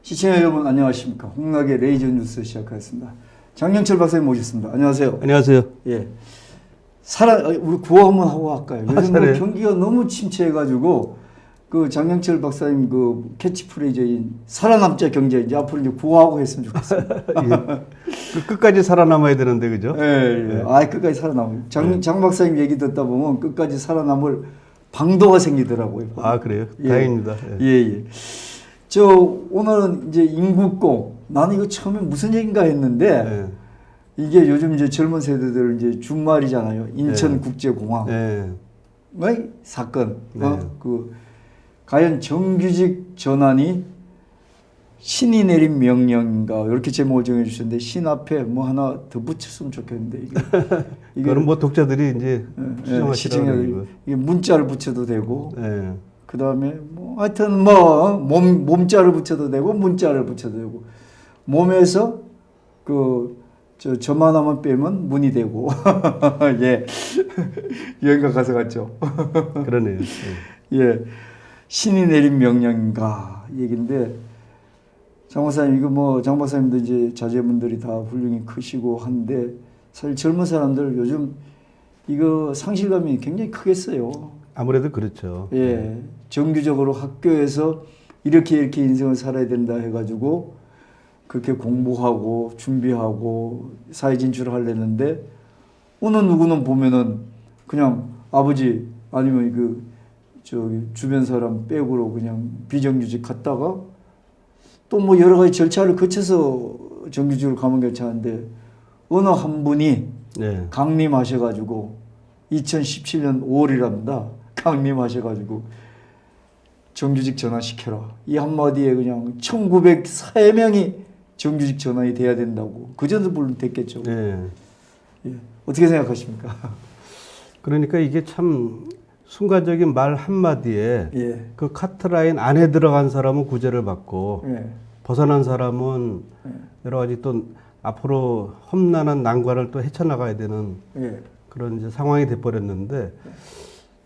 시청자 여러분 안녕하십니까. 홍락의 레이저 뉴스 시작하겠습니다. 장영철 박사님 모셨습니다. 안녕하세요. 안녕하세요. 예. 우리 구호 한번 하고 할까요? 요즘 뭐 경기가 너무 침체해가지고 그 장영철 박사님 그 캐치프레이즈인 살아남자 경제 이제 앞으로 이제 구호하고 했으면 좋겠습니다. 예. 끝까지 살아남아야 되는데 그죠? 예, 예. 아, 끝까지 살아남을. 장 박사님 얘기 듣다 보면 끝까지 살아남을 방도가 생기더라고요. 아 그래요? 예. 다행입니다. 예, 예. 저 오늘은 이제 인국공 나는 이거 처음에 무슨 얘기인가 했는데 이게 요즘 이제 젊은 세대들 이제 준말이잖아요. 인천국제공항 사건. 그 과연 정규직 전환이 신이 내린 명령인가 이렇게 제목을 정해주셨는데 신 앞에 뭐 하나 더 붙였으면 좋겠는데 이게 그럼 뭐 독자들이 이제 추정하시라고 이게 문자를 붙여도 되고. 그 다음에 뭐 하여튼 뭐 몸자를 붙여도 되고 문자를 붙여도 되고 몸에서 저만하면 빼면 문이 되고 예 여행가 가서 갔죠. 그러네요. 예 신이 내린 명령인가 얘긴데 장 박사님 이거 뭐 장 박사님도 이제 자제분들이 다 훌륭히 크시고 한데 사실 젊은 사람들 요즘 이거 상실감이 굉장히 크겠어요. 아무래도 그렇죠. 예, 정규적으로 학교에서 이렇게 인생을 살아야 된다 해가지고 그렇게 공부하고 준비하고 사회 진출하려는데 어느 누구는 보면은 그냥 아버지 아니면 저기 주변 사람 백으로 그냥 비정규직 갔다가 또 뭐 여러 가지 절차를 거쳐서 정규직으로 가면 괜찮은데 어느 한 분이 강림하셔가지고 2017년 5월이랍니다. 강림하셔가지고 정규직 전환시켜라. 이 한마디에 그냥 1904명이 정규직 전환이 돼야 된다고. 그전도 물론 됐겠죠. 예. 어떻게 생각하십니까? 그러니까 이게 참 순간적인 말 한마디에 그 카트라인 안에 들어간 사람은 구제를 받고 벗어난 사람은 여러 가지 또 앞으로 험난한 난관을 또 헤쳐나가야 되는 그런 이제 상황이 돼버렸는데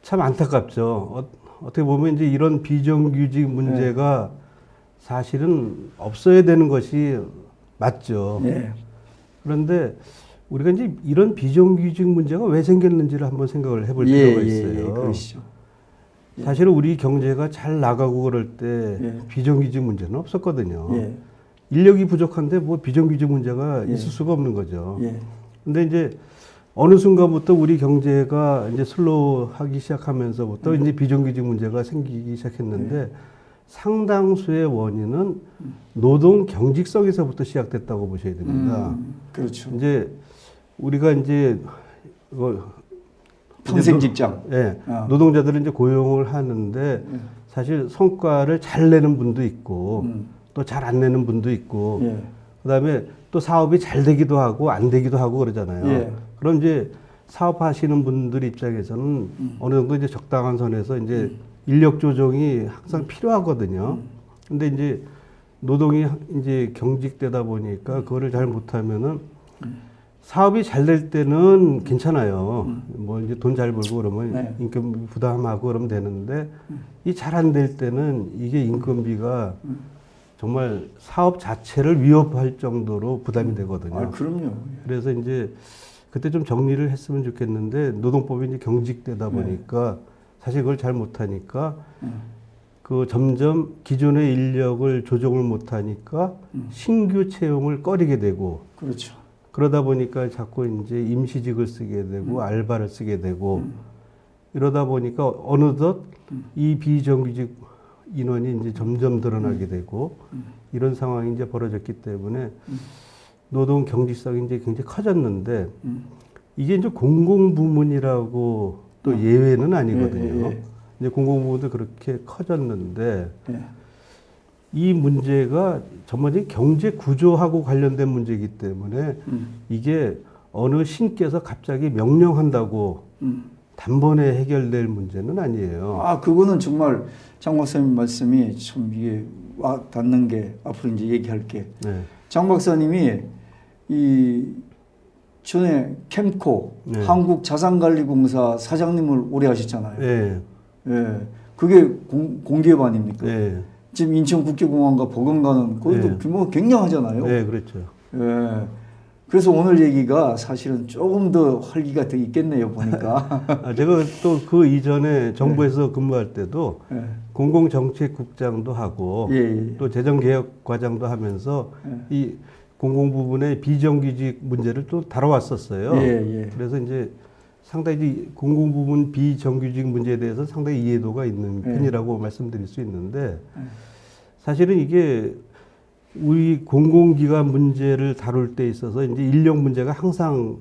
참 안타깝죠. 어떻게 보면 이제 이런 비정규직 문제가 사실은 없어야 되는 것이 맞죠. 그런데 우리가 이제 이런 비정규직 문제가 왜 생겼는지를 한번 생각을 해볼 필요가 있어요. 그러시죠. 사실은 우리 경제가 잘 나가고 그럴 때 비정규직 문제는 없었거든요. 인력이 부족한데 뭐 비정규직 문제가 있을 수가 없는 거죠. 근데 이제 어느 순간부터 우리 경제가 이제 슬로우하기 시작하면서부터 이제 비정규직 문제가 생기기 시작했는데 상당수의 원인은 노동 경직성에서부터 시작됐다고 보셔야 됩니다. 그렇죠. 이제 우리가 이제 평생 직장. 노동자들은 이제 고용을 하는데 사실 성과를 잘 내는 분도 있고 또 잘 안 내는 분도 있고 그다음에 또 사업이 잘 되기도 하고 안 되기도 하고 그러잖아요. 그럼 이제 사업하시는 분들 입장에서는 어느 정도 이제 적당한 선에서 이제 인력 조정이 항상 필요하거든요. 근데 이제 노동이 이제 경직되다 보니까 그거를 잘 못하면은 사업이 잘 될 때는 괜찮아요. 뭐 이제 돈 잘 벌고 그러면 인건비 부담하고 그러면 되는데 이 잘 안 될 때는 이게 인건비가 정말 사업 자체를 위협할 정도로 부담이 되거든요. 아, 그럼요. 그래서 이제 그때 좀 정리를 했으면 좋겠는데 노동법이 이제 경직되다 보니까 사실 그걸 잘 못하니까 그 점점 기존의 인력을 조정을 못하니까 신규 채용을 꺼리게 되고 그렇죠. 그러다 보니까 자꾸 이제 임시직을 쓰게 되고 알바를 쓰게 되고 이러다 보니까 어느덧 이 비정규직 인원이 이제 점점 늘어나게 되고 이런 상황이 이제 벌어졌기 때문에 노동 경직성이 이제 굉장히 커졌는데 이게 이제 공공부문이라고 또 예외는 아니거든요. 이제 공공부문도 그렇게 커졌는데 이 문제가 전반적인 경제 구조하고 관련된 문제이기 때문에 이게 어느 신께서 갑자기 명령한다고 단번에 해결될 문제는 아니에요. 아, 그거는 정말 장 박사님 말씀이 참 이게 와 닿는 게 앞으로 이제 얘기할게. 장 박사님이 이 전에 캠코 한국자산관리공사 사장님을 오래 하셨잖아요. 그게 공기업 아닙니까? 지금 인천국제공항과 버금가는 거기도 네. 규모가 굉장하잖아요. 네, 그렇죠. 예. 그래서 오늘 얘기가 사실은 조금 더 활기가 더 있겠네요, 보니까. 제가 또 그 이전에 정부에서 근무할 때도 예. 공공정책국장도 하고 예, 예. 또 재정개혁과장도 하면서 이 공공 부분의 비정규직 문제를 또 다뤄왔었어요. 예, 예. 그래서 이제 상당히 이 공공 부분 비정규직 문제에 대해서 상당히 이해도가 있는 편이라고 말씀드릴 수 있는데 사실은 이게 우리 공공기관 문제를 다룰 때 있어서 이제 인력 문제가 항상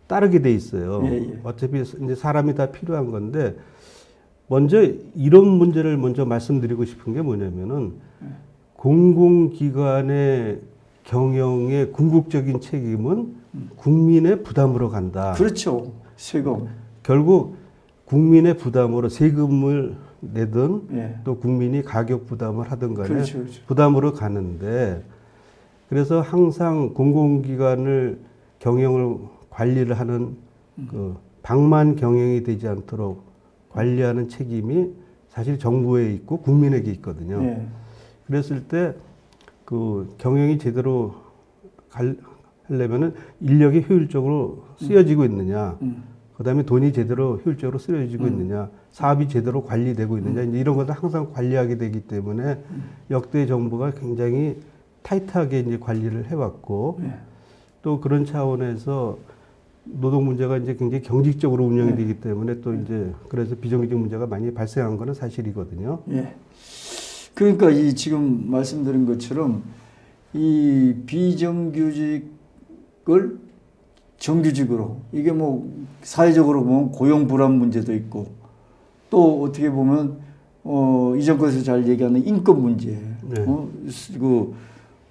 따르게 돼 있어요. 예, 예. 어차피 이제 사람이 다 필요한 건데 먼저 이런 문제를 먼저 말씀드리고 싶은 게 뭐냐면은 공공기관의 경영의 궁극적인 책임은 국민의 부담으로 간다. 그렇죠. 세금. 결국 국민의 부담으로 세금을 내든 예. 또 국민이 가격 부담을 하든 간에 그렇죠, 그렇죠. 부담으로 가는데 그래서 항상 공공기관을 경영을 관리를 하는 그 방만 경영이 되지 않도록 관리하는 책임이 사실 정부에 있고 국민에게 있거든요. 예. 그랬을 때 그 경영이 제대로 하려면은 인력이 효율적으로 쓰여지고 있느냐, 그다음에 돈이 제대로 효율적으로 쓰여지고 있느냐, 사업이 제대로 관리되고 있느냐, 이제 이런 것을 항상 관리하게 되기 때문에 역대 정부가 굉장히 타이트하게 이제 관리를 해왔고 또 그런 차원에서 노동 문제가 이제 굉장히 경직적으로 운영이 되기 때문에 또 이제 그래서 비정규직 문제가 많이 발생한 거는 사실이거든요. 예. 그러니까 이 지금 말씀드린 것처럼 이 비정규직을 정규직으로 이게 뭐 사회적으로 보면 고용 불안 문제도 있고 또 어떻게 보면 이 정권에서 잘 얘기하는 인권 문제, 네. 그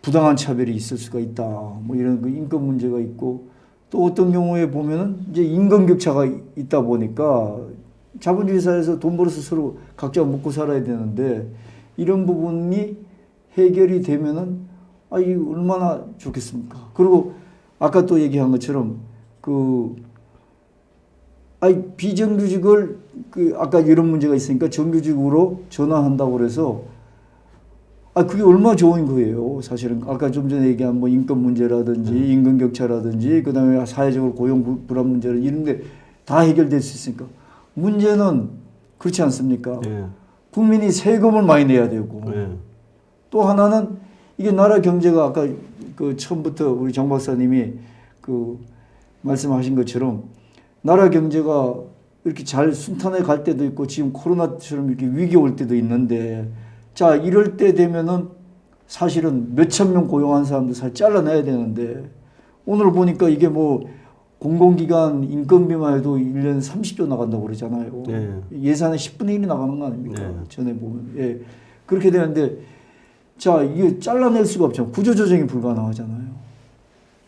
부당한 차별이 있을 수가 있다. 뭐 이런 그 인권 문제가 있고 또 어떤 경우에 보면은 이제 임금 격차가 있다 보니까 자본주의 사회에서 돈 벌어서 서로 각자 먹고 살아야 되는데 이런 부분이 해결이 되면은 이게 얼마나 좋겠습니까? 그리고 아까 또 얘기한 것처럼 비정규직을 아까 이런 문제가 있으니까 정규직으로 전환한다고 그래서 그게 얼마나 좋은 거예요. 사실은 아까 좀 전에 얘기한 뭐 인권 문제라든지 임금 격차라든지 그다음에 사회적으로 고용 불안 문제를 이런데 다 해결될 수 있으니까 문제는 그렇지 않습니까? 예. 국민이 세금을 많이 내야 되고 예. 또 하나는 이게 나라 경제가 아까 그 처음부터 우리 정 박사님이 그 말씀하신 것처럼 나라 경제가 이렇게 잘 순탄하게 갈 때도 있고 지금 코로나처럼 이렇게 위기 올 때도 있는데 자 이럴 때 되면은 사실은 몇천 명 고용한 사람들 사실 잘라내야 되는데 오늘 보니까 이게 뭐 공공기관 인건비만 해도 1년에 30조 나간다고 그러잖아요. 네. 예산의 10분의 1이 나가는 거 아닙니까? 네. 전에 보면. 예. 그렇게 되는데, 자, 이게 잘라낼 수가 없잖아요. 구조조정이 불가능하잖아요.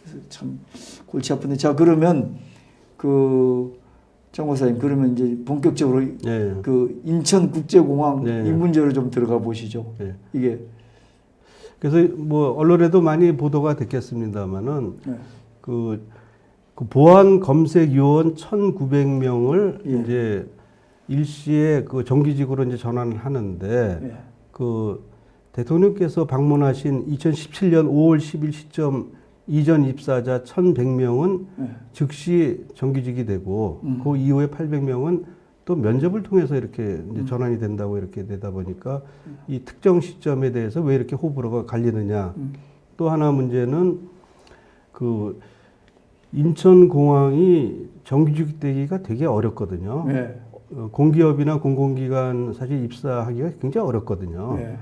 그래서 참 골치 아픈데. 자, 그러면 정 박사님, 그러면 이제 본격적으로 네. 그 인천국제공항 네. 이 문제로 좀 들어가 보시죠. 네. 이게. 그래서 뭐 언론에도 많이 보도가 됐겠습니다만은 네. 그 보안 검색 요원 1,900명을 예. 이제 일시에 그 정규직으로 이제 전환을 하는데 예. 그 대통령께서 방문하신 2017년 5월 10일 시점 이전 입사자 1,100명은 예. 즉시 정규직이 되고 그 이후에 800명은 또 면접을 통해서 이렇게 이제 전환이 된다고 이렇게 되다 보니까 이 특정 시점에 대해서 왜 이렇게 호불호가 갈리느냐. 또 하나 문제는 그 인천공항이 정규직 되기가 되게 어렵거든요. 예. 공기업이나 공공기관 사실 입사하기가 굉장히 어렵거든요. 예.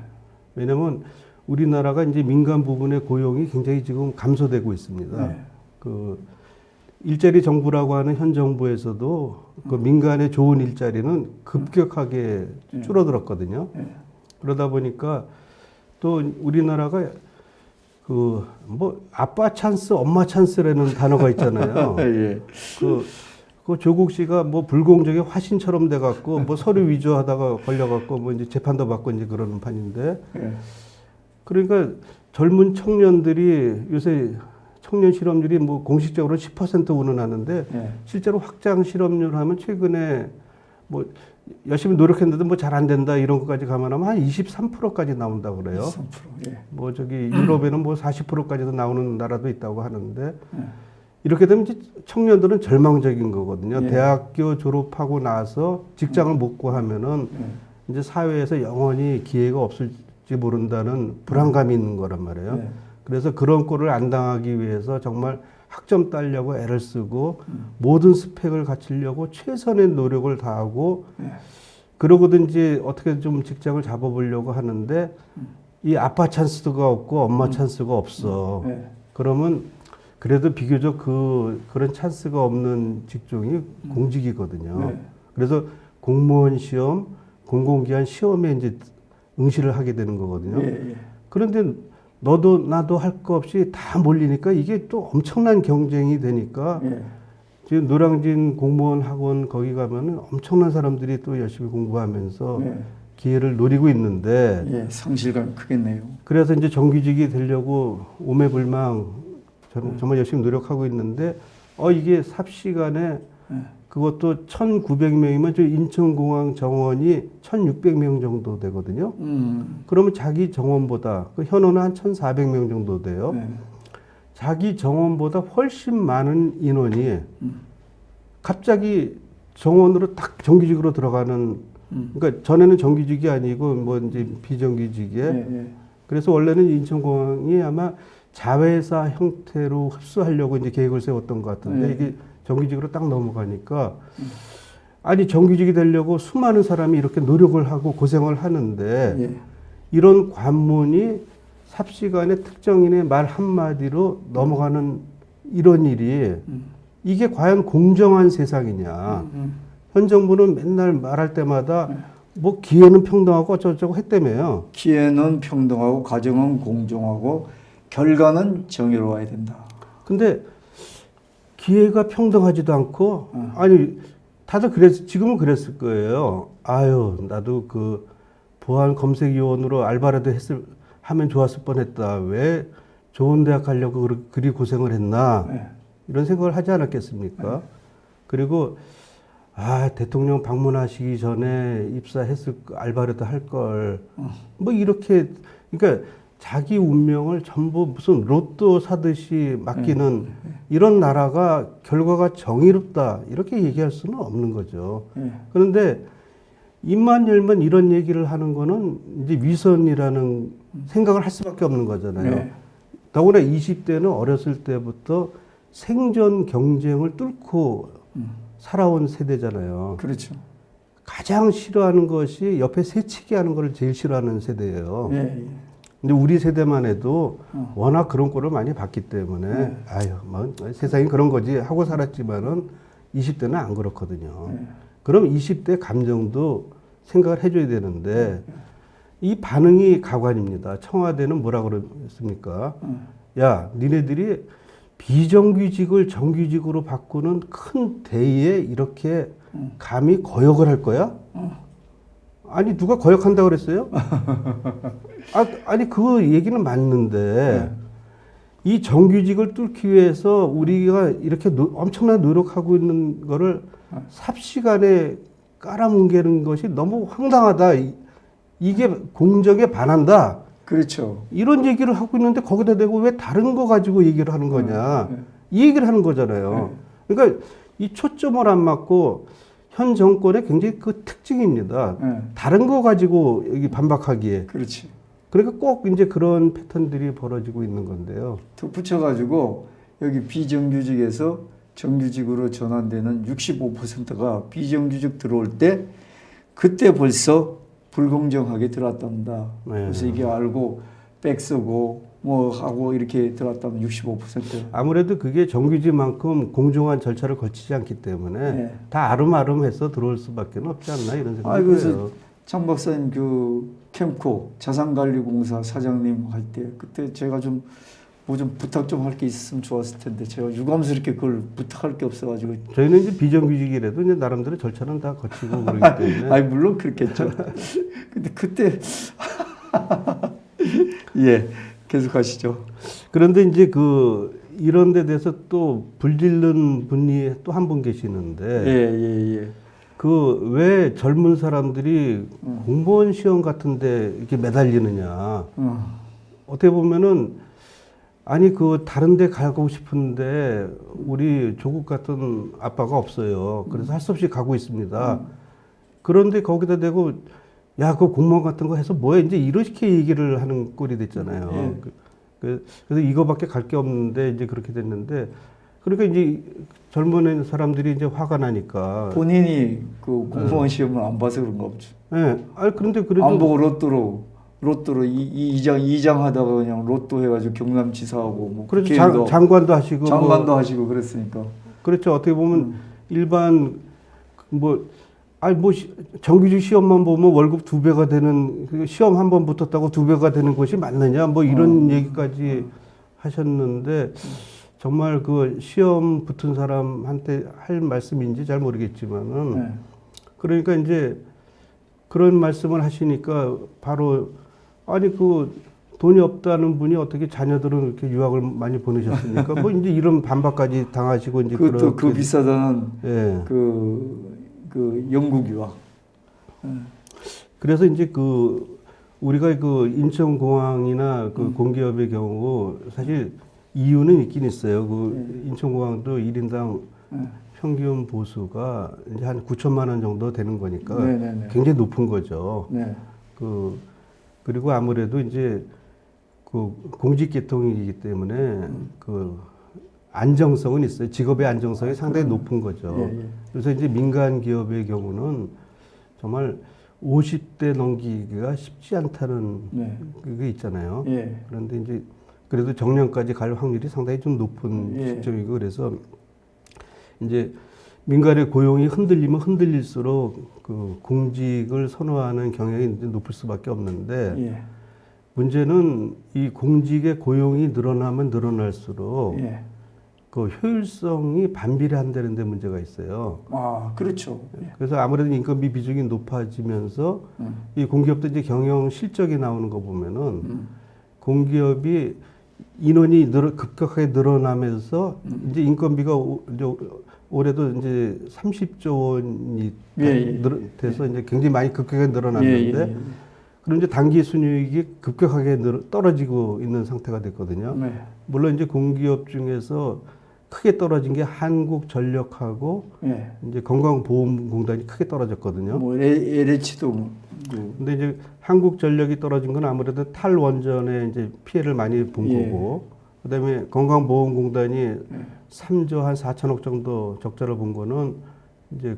왜냐하면 우리나라가 이제 민간 부분의 고용이 굉장히 지금 감소되고 있습니다. 네. 그 일자리 정부라고 하는 현 정부에서도 그 민간의 좋은 일자리는 급격하게 줄어들었거든요. 그러다 보니까 또 우리나라가 그 뭐 아빠 찬스, 엄마 찬스라는 단어가 있잖아요. 예. 그 조국 씨가 뭐 불공정의 화신처럼 돼갖고 뭐 서류 위조하다가 걸려갖고 뭐 이제 재판도 받고 이제 그러는 판인데. 예. 그러니까 젊은 청년들이 요새 청년 실업률이 뭐 공식적으로 10% 운운하는데 예. 실제로 확장 실업률 하면 최근에 뭐 열심히 노력했는데도 뭐 잘 안 된다 이런 것까지 감안하면 한 23%까지 나온다 그래요. 23%. 예. 뭐 저기 유럽에는 뭐 40%까지도 나오는 나라도 있다고 하는데 이렇게 되면 이제 청년들은 절망적인 거거든요. 예. 대학교 졸업하고 나서 직장을 못 구하면은 이제 사회에서 영원히 기회가 없을지 모른다는 불안감이 있는 거란 말이에요. 예. 그래서 그런 꼴을 안 당하기 위해서 정말 학점 따려고 애를 쓰고 모든 스펙을 갖추려고 최선의 노력을 다하고 그러고든지 어떻게 좀 직장을 잡아보려고 하는데 이 아빠 찬스가 없고 엄마 찬스가 없어. 그러면 그래도 비교적 그런 찬스가 없는 직종이 공직이거든요. 그래서 공무원 시험, 공공기관 시험에 이제 응시를 하게 되는 거거든요. 그런데 너도 나도 할 거 없이 다 몰리니까 이게 또 엄청난 경쟁이 되니까 지금 노량진 공무원 학원 거기 가면은 엄청난 사람들이 또 열심히 공부하면서 기회를 노리고 있는데 상실감이 크겠네요. 그래서 이제 정규직이 되려고 오매불망 정말 열심히 노력하고 있는데 이게 삽시간에 그것도 1,900명이면 저 인천공항 정원이 1,600명 정도 되거든요. 그러면 자기 정원보다 그 현원은 한 1,400명 정도 돼요. 자기 정원보다 훨씬 많은 인원이 갑자기 정원으로 딱 정규직으로 들어가는 그러니까 전에는 정규직이 아니고 뭐 이제 비정규직에 그래서 원래는 인천공항이 아마 자회사 형태로 흡수하려고 이제 계획을 세웠던 것 같은데 이게 정규직으로 딱 넘어가니까 아니 정규직이 되려고 수많은 사람이 이렇게 노력을 하고 고생을 하는데 이런 관문이 삽시간에 특정인의 말 한마디로 넘어가는 이런 일이 이게 과연 공정한 세상이냐. 현 정부는 맨날 말할 때마다 뭐 기회는 평등하고 어쩌고저쩌고 했다며요. 기회는 평등하고 과정은 공정하고 결과는 정의로워야 된다. 근데 기회가 평등하지도 않고 아니 다들 지금은 그랬을 거예요. 아유 나도 그 보안 검색위원으로 알바라도 하면 좋았을 뻔했다. 왜 좋은 대학 가려고 그리 고생을 했나 이런 생각을 하지 않았겠습니까? 그리고 대통령 방문하시기 전에 입사했을 알바라도 할 걸 뭐 이렇게 그러니까 자기 운명을 전부 무슨 로또 사듯이 맡기는 이런 나라가 결과가 정의롭다 이렇게 얘기할 수는 없는 거죠. 그런데 입만 열면 이런 얘기를 하는 거는 이제 위선이라는 생각을 할 수밖에 없는 거잖아요. 더구나 20대는 어렸을 때부터 생존 경쟁을 뚫고 살아온 세대잖아요. 그렇죠. 가장 싫어하는 것이 옆에 새치기 하는 걸 제일 싫어하는 세대예요. 근데 우리 세대만 해도 워낙 그런 꼴을 많이 봤기 때문에 뭐 세상이 그런 거지 하고 살았지만은 20대는 안 그렇거든요. 그럼 20대 감정도 생각을 해줘야 되는데 이 반응이 가관입니다. 청와대는 뭐라 그랬습니까? 야, 니네들이 비정규직을 정규직으로 바꾸는 큰 대의에 이렇게 감히 거역을 할 거야? 아니 누가 거역한다고 그랬어요? 아니 그 얘기는 맞는데 이 정규직을 뚫기 위해서 우리가 이렇게 엄청난 노력하고 있는 거를 삽시간에 깔아뭉개는 것이 너무 황당하다. 이게 공정에 반한다. 그렇죠. 이런 얘기를 하고 있는데 거기다 대고 왜 다른 거 가지고 얘기를 하는 거냐. 이 얘기를 하는 거잖아요. 그러니까 이 초점을 안 맞고 현 정권의 굉장히 그 특징입니다. 다른 거 가지고 여기 반박하기에. 그렇지. 그러니까 꼭 이제 그런 패턴들이 벌어지고 있는 건데요. 덧붙여가지고 여기 비정규직에서 정규직으로 전환되는 65%가 비정규직 들어올 때 그때 벌써 불공정하게 들어왔단다. 그래서 이게 알고 백 쓰고 뭐 하고 이렇게 들어왔다면 65%. 아무래도 그게 정규직만큼 공정한 절차를 거치지 않기 때문에 다 아름아름해서 들어올 수밖에 없지 않나 이런 생각이 들어요. 그래서 장 박사님 그 캠코 자산관리공사 사장님 할 때 그때 제가 좀 뭐 좀 부탁 좀 할 게 있었으면 좋았을 텐데 제가 유감스럽게 그걸 부탁할 게 없어가지고 저희는 이제 비정규직이라도 이제 나름대로 절차는 다 거치고 그러기 때문에 아니 물론 그렇겠죠. 근데 그때 예 계속하시죠. 그런데 이제 그 이런 데 대해서 또 불질른 분이 또 한 분 계시는데 그 왜 젊은 사람들이 공무원 시험 같은데 이렇게 매달리느냐. 어떻게 보면은 아니 그 다른 데 가고 싶은데 우리 조국 같은 아빠가 없어요. 그래서 할 수 없이 가고 있습니다. 그런데 거기다 대고 야, 그 공무원 같은 거 해서 뭐해? 이제 이렇게 얘기를 하는 꼴이 됐잖아요. 예. 그래서 이거밖에 갈 게 없는데 이제 그렇게 됐는데 그러니까 이제 젊은 사람들이 이제 화가 나니까 본인이 그 공무원 시험을 안 봐서 그런가 보죠. 예. 아니 그런데 그래도 안 보고 로또로 이장 하다가 그냥 로또 해가지고 경남지사하고 뭐 그렇죠. 국회의원도 장관도 하시고 장관도 하시고 그랬으니까. 그렇죠. 어떻게 보면 일반 뭐 아니 뭐 정규직 시험만 보면 월급 2배가 되는 그 시험 한 번 붙었다고 2배가 되는 것이 맞느냐 뭐 이런 얘기까지 하셨는데 정말 그 시험 붙은 사람한테 할 말씀인지 잘 모르겠지만은 네. 그러니까 이제 그런 말씀을 하시니까 바로 아니 그 돈이 없다는 분이 어떻게 자녀들은 이렇게 유학을 많이 보내셨습니까? 뭐 이제 이런 반박까지 당하시고 이제 그것도 그 비싸다는 예. 그 영국 유학. 그래서 이제 그 우리가 그 인천공항이나 그 공기업의 경우 사실 이유는 있긴 있어요. 그 인천공항도 1인당 평균 보수가 이제 한 9천만 원 정도 되는 거니까 네네네. 굉장히 높은 거죠. 네. 그리고 아무래도 이제 그 공직계통이기 때문에 그 안정성은 있어요. 직업의 안정성이 상당히 높은 거죠. 예. 그래서 이제 민간 기업의 경우는 정말 50대 넘기기가 쉽지 않다는 네. 그게 있잖아요. 예. 그런데 이제 그래도 정년까지 갈 확률이 상당히 좀 높은 예. 시점이고 그래서 이제 민간의 고용이 흔들리면 흔들릴수록 그 공직을 선호하는 경향이 이제 높을 수밖에 없는데 예. 문제는 이 공직의 고용이 늘어나면 늘어날수록 예. 그 효율성이 반비례한다는 데 문제가 있어요. 아, 그렇죠. 예. 그래서 아무래도 인건비 비중이 높아지면서 이 공기업도 이제 경영 실적이 나오는 거 보면은 공기업이 인원이 급격하게 늘어나면서 이제 인건비가 올해도 이제 30조 원이 돼서 이제 굉장히 많이 급격하게 늘어났는데 그럼 이제 단기 순이익이 급격하게 떨어지고 있는 상태가 됐거든요. 네. 물론 이제 공기업 중에서 크게 떨어진 게 한국전력하고 예. 이제 건강보험공단이 크게 떨어졌거든요. 뭐 LH도 근데 이제 한국전력이 떨어진 건 아무래도 탈원전에 이제 피해를 많이 본 거고, 그다음에 건강보험공단이 3조 한 4천억 정도 적자를 본 거는 이제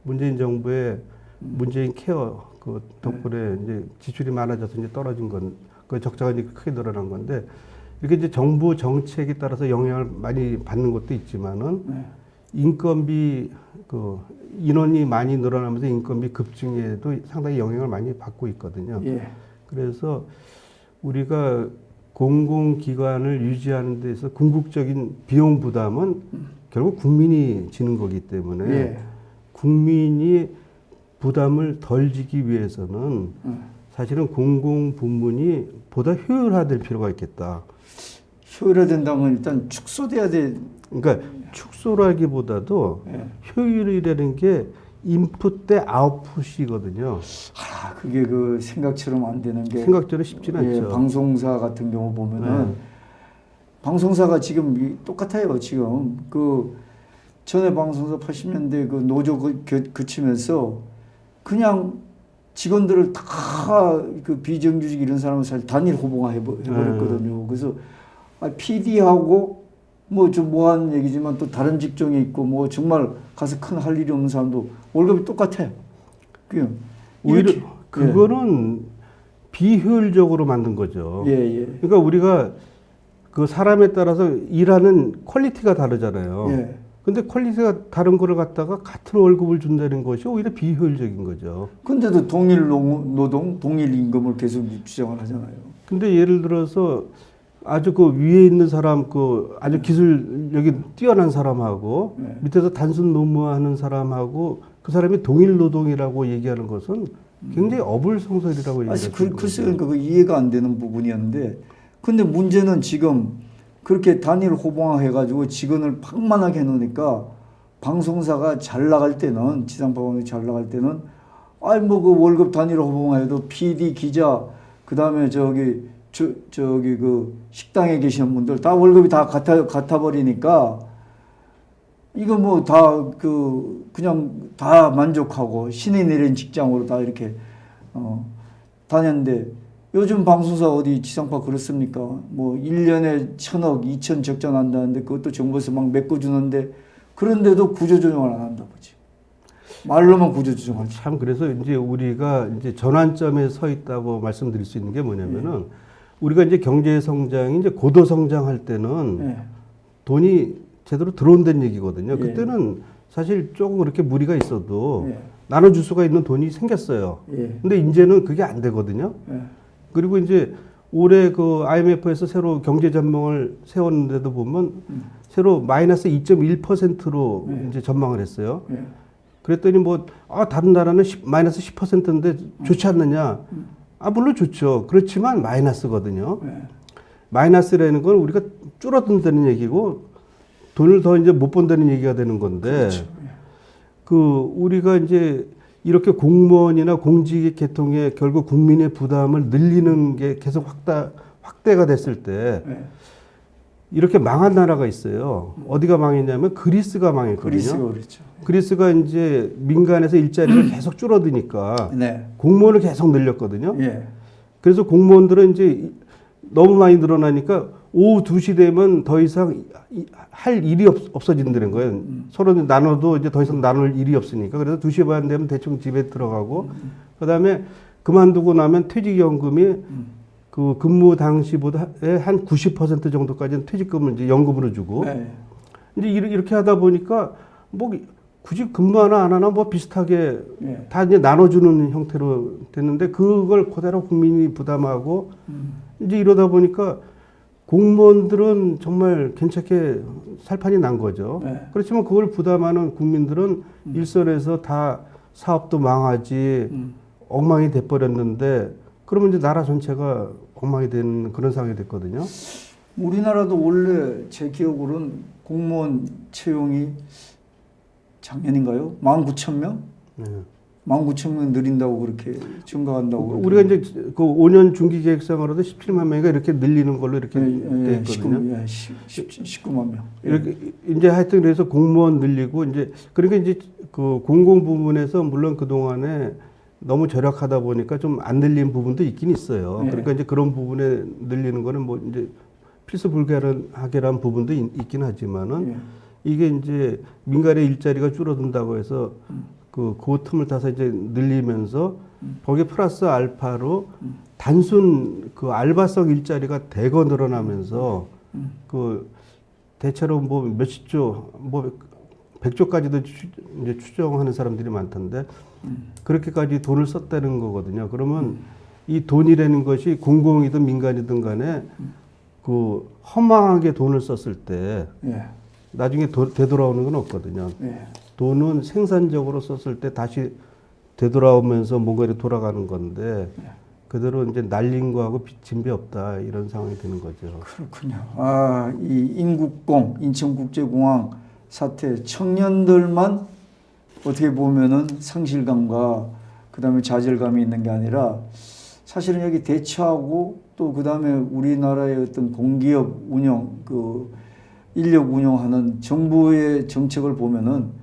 문재인 정부의 문재인 케어 그 덕분에 이제 지출이 많아져서 이제 떨어진 건, 그 적자가 이제 크게 늘어난 건데, 이렇게 이제 정부 정책에 따라서 영향을 많이 받는 것도 있지만은 인건비 인원이 많이 늘어나면서 인건비 급증에도 상당히 영향을 많이 받고 있거든요. 예. 그래서 우리가 공공기관을 유지하는 데서 궁극적인 비용 부담은 결국 국민이 지는 거기 때문에 국민이 부담을 덜 지기 위해서는 사실은 공공부문이 보다 효율화될 필요가 있겠다. 효율화된다면 일단 축소돼야 돼. 그러니까 축소라기보다도 효율이라는 게 인풋 대 아웃풋이거든요. 아, 그게 그 생각처럼 안 되는 게 생각대로 쉽지는 않죠. 방송사 같은 경우 보면은 방송사가 지금 똑같아요. 지금 그 전에 방송사 80년대 그 노조 그치면서 그냥 직원들을 다 그 비정규직 이런 사람을 사실 단일 호봉화 해버렸거든요. 그래서 PD하고 뭐 좀 뭐한 얘기지만 또 다른 직종에 있고 뭐 정말 가서 큰 할 일이 없는 사람도 월급이 똑같아요. 그냥 오히려 그거는 비효율적으로 만든 거죠. 그러니까 우리가 그 사람에 따라서 일하는 퀄리티가 다르잖아요. 근데 퀄리티가 다른 거를 갖다가 같은 월급을 준다는 것이 오히려 비효율적인 거죠. 근데도 동일 노동, 동일 임금을 계속 주장을 하잖아요. 근데 예를 들어서 아주 그 위에 있는 사람, 아주 기술력이 뛰어난 사람하고 밑에서 단순 노무하는 사람하고 그 사람이 동일 노동이라고 얘기하는 것은 굉장히 어불성설이라고 얘기하는 거죠. 글쎄, 그러니까 이해가 안 되는 부분이었는데, 근데 문제는 지금 그렇게 단일 호봉화 해가지고 직원을 방만하게 해놓으니까 방송사가 잘 나갈 때는, 지상파 방송이 잘 나갈 때는, 아이, 뭐, 그 월급 단위로 호봉해도 PD, 기자, 그 다음에 저기 그 식당에 계시는 분들 다 월급이 다 같아 버리니까, 이거 뭐 다 그냥 다 만족하고 신이 내린 직장으로 다 이렇게, 다녔는데, 요즘 방송사 어디 지상파 그렇습니까? 뭐 1년에 1,000억, 2천 적자 난다는데 그것도 정부에서 막 메꿔주는데, 그런데도 구조조정을 안 한다 보지. 말로만 구조조정하지. 참 그래서 이제 우리가 이제 전환점에 서 있다고 말씀드릴 수 있는 게 뭐냐면은 우리가 이제 경제 성장이 이제 고도 성장할 때는 돈이 제대로 들어온다는 얘기거든요. 그때는 사실 조금 그렇게 무리가 있어도 나눠줄 수가 있는 돈이 생겼어요. 근데 이제는 그게 안 되거든요. 그리고 이제 올해 그 IMF에서 새로 경제 전망을 세웠는데도 보면 새로 마이너스 2.1%로 이제 전망을 했어요. 그랬더니 뭐, 다른 나라는 마이너스 10%인데 좋지 않느냐? 물론 좋죠. 그렇지만 마이너스거든요. 마이너스라는 건 우리가 줄어든다는 얘기고 돈을 더 이제 못 번다는 얘기가 되는 건데, 그렇죠. 우리가 이제 이렇게 공무원이나 공직의 계통에 결국 국민의 부담을 늘리는 게 계속 확대가 됐을 때, 이렇게 망한 나라가 있어요. 어디가 망했냐면 그리스가 망했거든요. 그리스가 그렇죠. 그리스가 이제 민간에서 일자리가 계속 줄어드니까 네. 공무원을 계속 늘렸거든요. 예. 그래서 공무원들은 이제 너무 많이 늘어나니까 오후 2시 되면 더 이상 할 일이 없어진다는 거예요. 서로 나눠도 이제 더 이상 나눌 일이 없으니까. 그래서 2시 반 되면 대충 집에 들어가고, 그 다음에 그만두고 나면 퇴직연금이 그 근무 당시보다의 한 90% 정도까지는 퇴직금을 이제 연금으로 주고, 이제 이렇게 하다 보니까 뭐 굳이 근무 하나 안 하나 뭐 비슷하게 다 이제 나눠주는 형태로 됐는데, 그걸 그대로 국민이 부담하고 이제 이러다 보니까 공무원들은 정말 괜찮게 살판이 난 거죠. 그렇지만 그걸 부담하는 국민들은 일선에서 다 사업도 망하지 엉망이 돼버렸는데, 그러면 이제 나라 전체가 엉망이 되는 그런 상황이 됐거든요. 우리나라도 원래 제 기억으로는 공무원 채용이 작년인가요? 19,000명? 19,000명 늘린다고 그렇게 증가한다고. 우리가 이제 그 5년 중기 계획상으로도 17만 명이가 이렇게 늘리는 걸로 이렇게 돼 있거든요. 19만 명. 이렇게 이제 하여튼 그래서 공무원 늘리고 이제 그러니까 이제 그 공공 부문에서 물론 그 동안에 너무 절약하다 보니까 좀 안 늘린 부분도 있긴 있어요. 그러니까 이제 그런 부분에 늘리는 거는 뭐 이제 필수 불가하게란 부분도 있긴 하지만은 이게 이제 민간의 일자리가 줄어든다고 해서 그 틈을 타서 이제 늘리면서 거기에 플러스 알파로 단순 그 알바성 일자리가 대거 늘어나면서 그 대체로 뭐 몇십 조, 뭐 100조까지도 이제 추정하는 사람들이 많던데 그렇게까지 돈을 썼다는 거거든요. 그러면 이 돈이라는 것이 공공이든 민간이든 간에 그 허망하게 돈을 썼을 때 나중에 되돌아오는 건 없거든요. 돈은 생산적으로 썼을 때 다시 되돌아오면서 뭔가 이렇게 돌아가는 건데 그대로 이제 날린 거하고 빚진 배 없다 이런 상황이 되는 거죠. 그렇군요. 이 인국공, 인천국제공항 사태 청년들만 어떻게 보면은 상실감과 그다음에 좌절감이 있는 게 아니라 사실은 여기 대처하고 또 그다음에 우리나라의 어떤 공기업 운영, 그 인력 운영하는 정부의 정책을 보면은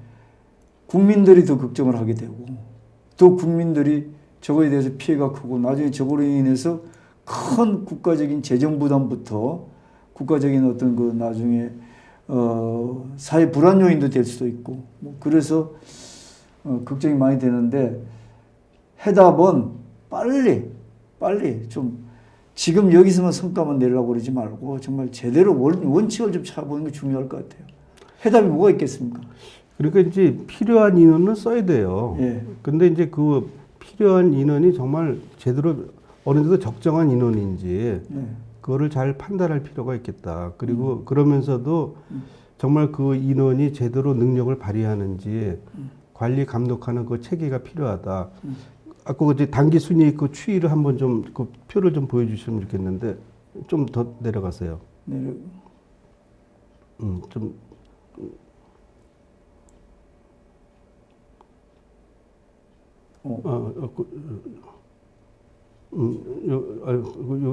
국민들이 더 걱정을 하게 되고 또 국민들이 저거에 대해서 피해가 크고 나중에 저거로 인해서 큰 국가적인 재정 부담부터 국가적인 어떤 그 나중에 사회 불안 요인도 될 수도 있고 뭐 그래서 걱정이 많이 되는데 해답은 빨리 좀 지금 여기서만 성과만 내려고 그러지 말고 정말 제대로 원칙을 좀 찾아보는 게 중요할 것 같아요. 해답이 뭐가 있겠습니까? 그러니까 이제 필요한 인원은 써야 돼요. 근데 이제 그 필요한 인원이 정말 제대로 어느 정도 적정한 인원인지 그거를 잘 판단할 필요가 있겠다. 그리고 그러면서도 정말 그 인원이 제대로 능력을 발휘하는지 관리 감독하는 그 체계가 필요하다. 아까 이제 단기 순위 그 추이를 한번 좀 그 표를 좀 보여주시면 좋겠는데 좀 더 내려가세요. 좀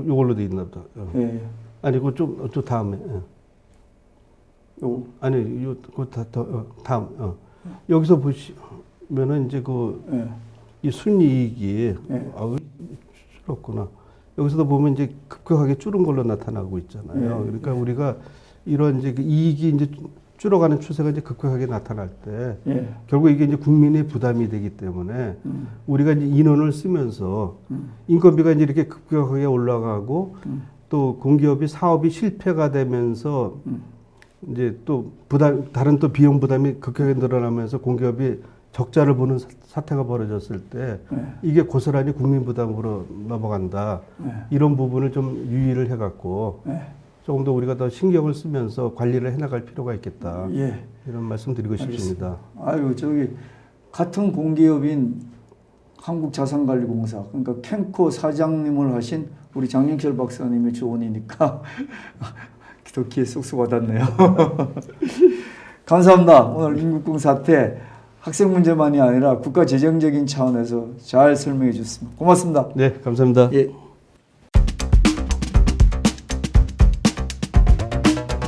요걸로 돼 있나 보다. 예. 아니, 그거 좀 다음에. 요. 아니, 다음. 여기서 보시면은 이제 이 순이익이, 줄었구나. 여기서도 보면 이제 급격하게 줄은 걸로 나타나고 있잖아요. 그러니까 우리가 이런 이제 그 이익이 이제 줄어가는 추세가 이제 급격하게 나타날 때 결국 이게 이제 국민의 부담이 되기 때문에 우리가 이제 인원을 쓰면서 인건비가 이제 이렇게 급격하게 올라가고 또 공기업이 사업이 실패가 되면서 이제 또 다른 또 비용 부담이 급격하게 늘어나면서 공기업이 적자를 보는 사태가 벌어졌을 때 이게 고스란히 국민 부담으로 넘어간다. 이런 부분을 좀 유의를 해갖고 조금 더 우리가 더 신경을 쓰면서 관리를 해나갈 필요가 있겠다. 이런 말씀 드리고 싶습니다. 아유, 저기 같은 공기업인 한국자산관리공사, 그러니까 캔코 사장님을 하신 우리 장영철 박사님의 조언이니까 더 귀에 쏙쏙 와닿네요. 감사합니다. 오늘 인국공 사태 학생 문제만이 아니라 국가 재정적인 차원에서 잘 설명해 주셨습니다. 고맙습니다. 네, 감사합니다. 예.